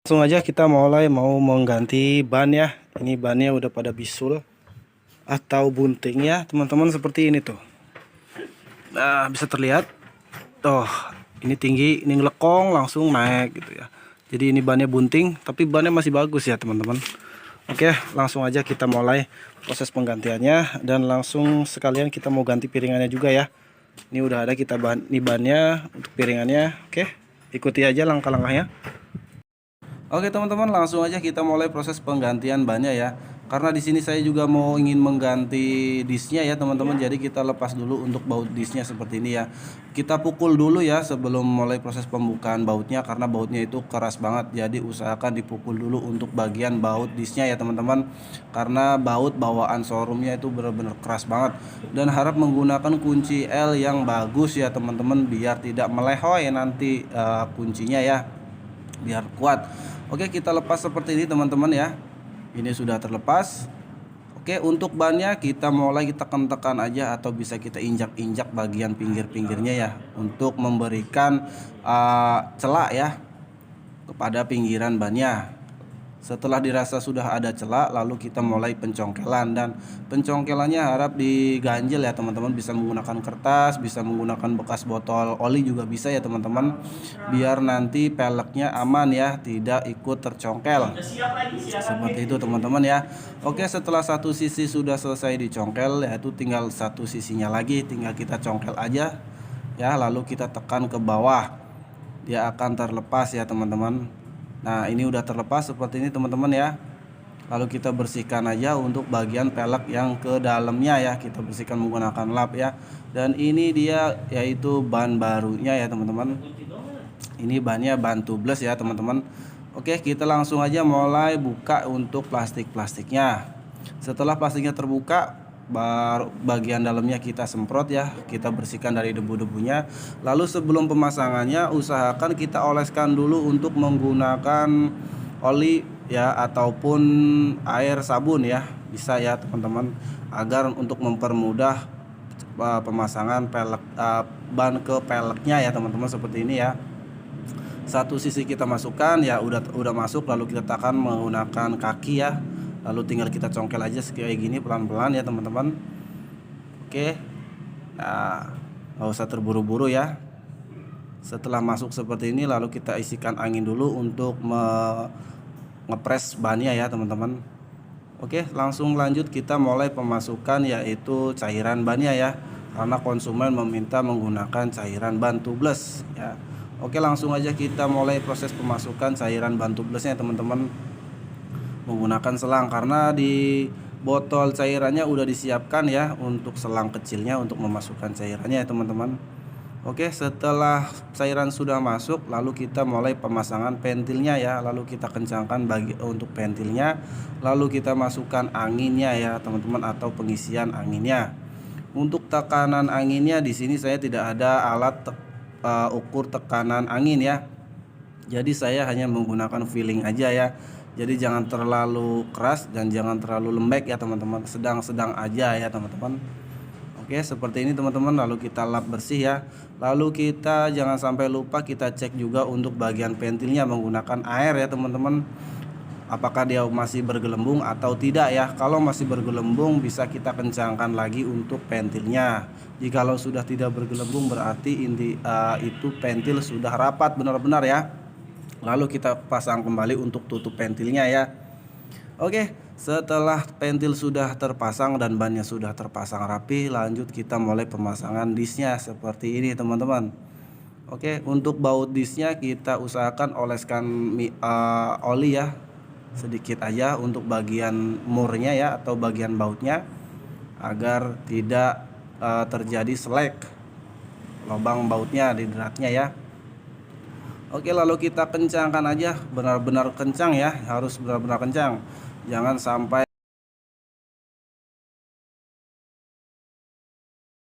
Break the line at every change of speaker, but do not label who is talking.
Langsung aja kita mau mengganti ban ya. Ini bannya udah pada bisul atau bunting ya teman-teman, seperti ini tuh. Nah, bisa terlihat tuh, ini tinggi, ini ngelekong langsung naik gitu ya. Jadi ini bannya bunting tapi bannya masih bagus ya teman-teman. Oke, langsung aja kita mulai proses penggantiannya, dan langsung sekalian kita mau ganti piringannya juga ya. Ini udah ada kita ini bannya untuk piringannya. Oke, ikuti aja langkah-langkahnya. Oke teman-teman, langsung aja kita mulai proses penggantian bannya ya. Karena di sini saya juga ingin mengganti disnya ya teman-teman. Jadi kita lepas dulu untuk baut disnya seperti ini ya. Kita pukul dulu ya sebelum mulai proses pembukaan bautnya, karena bautnya itu keras banget. Jadi usahakan dipukul dulu untuk bagian baut disnya ya teman-teman. Karena baut bawaan showroomnya itu benar-benar keras banget. Dan harap menggunakan kunci L yang bagus ya teman-teman, biar tidak melehoi nanti kuncinya ya, biar kuat. Oke, kita lepas seperti ini teman-teman ya. Ini sudah terlepas. Oke, untuk bannya kita mulai kita tekan-tekan aja, atau bisa kita injak-injak bagian pinggir-pinggirnya ya, untuk memberikan celah ya kepada pinggiran bannya. Setelah dirasa sudah ada celah, lalu kita mulai pencongkelan, dan pencongkelannya harap diganjel ya teman-teman. Bisa menggunakan kertas, bisa menggunakan bekas botol oli juga bisa ya teman-teman, biar nanti peleknya aman ya, tidak ikut tercongkel. Seperti itu teman-teman ya. Oke, setelah satu sisi sudah selesai dicongkel, yaitu tinggal satu sisinya lagi, tinggal kita congkel aja ya, lalu kita tekan ke bawah, dia akan terlepas ya teman-teman. Nah, ini udah terlepas seperti ini teman-teman ya. Lalu kita bersihkan aja untuk bagian pelek yang ke dalamnya ya, kita bersihkan menggunakan lap ya. Dan ini dia yaitu ban barunya ya teman-teman. Ini bannya ban tubeless ya teman-teman. Oke, kita langsung aja mulai buka untuk plastiknya. Setelah plastiknya terbuka, bagian dalamnya kita semprot ya, kita bersihkan dari debu-debunya. Lalu sebelum pemasangannya, usahakan kita oleskan dulu untuk menggunakan oli ya, ataupun air sabun ya, bisa ya teman-teman, agar untuk mempermudah pemasangan ban ke peleknya ya teman-teman, seperti ini ya. Satu sisi kita masukkan ya, udah masuk, lalu kita tekan menggunakan kaki ya. Lalu tinggal kita congkel aja kayak gini pelan-pelan ya teman-teman. Oke, nah nggak usah terburu-buru ya. Setelah masuk seperti ini, lalu kita isikan angin dulu untuk ngepres bannya ya teman-teman. Oke, langsung lanjut kita mulai pemasukan yaitu cairan bannya ya, karena konsumen meminta menggunakan cairan ban tubeless ya. Oke, langsung aja kita mulai proses pemasukan cairan ban tubelessnya teman-teman, menggunakan selang, karena di botol cairannya udah disiapkan ya untuk selang kecilnya untuk memasukkan cairannya ya teman-teman. Oke, setelah cairan sudah masuk, lalu kita mulai pemasangan pentilnya ya. Lalu kita kencangkan untuk pentilnya, lalu kita masukkan anginnya ya teman-teman, atau pengisian anginnya. Untuk tekanan anginnya di sini saya tidak ada alat ukur tekanan angin ya. Jadi saya hanya menggunakan feeling aja ya. Jadi jangan terlalu keras dan jangan terlalu lembek ya teman-teman, sedang-sedang aja ya teman-teman. Oke, seperti ini teman-teman. Lalu kita lap bersih ya. Lalu kita jangan sampai lupa kita cek juga untuk bagian pentilnya menggunakan air ya teman-teman, apakah dia masih bergelembung atau tidak ya. Kalau masih bergelembung, bisa kita kencangkan lagi untuk pentilnya. Jikalau sudah tidak bergelembung, berarti itu pentil sudah rapat benar-benar ya. Lalu kita pasang kembali untuk tutup pentilnya ya. Oke, setelah pentil sudah terpasang dan bannya sudah terpasang rapi, lanjut kita mulai pemasangan disnya seperti ini teman-teman. Oke, untuk baut disnya kita usahakan oleskan oli ya, sedikit aja untuk bagian murnya ya, atau bagian bautnya, agar tidak terjadi selek lubang bautnya di dratnya ya. Oke, lalu kita kencangkan aja, benar-benar kencang ya, harus benar-benar kencang, jangan sampai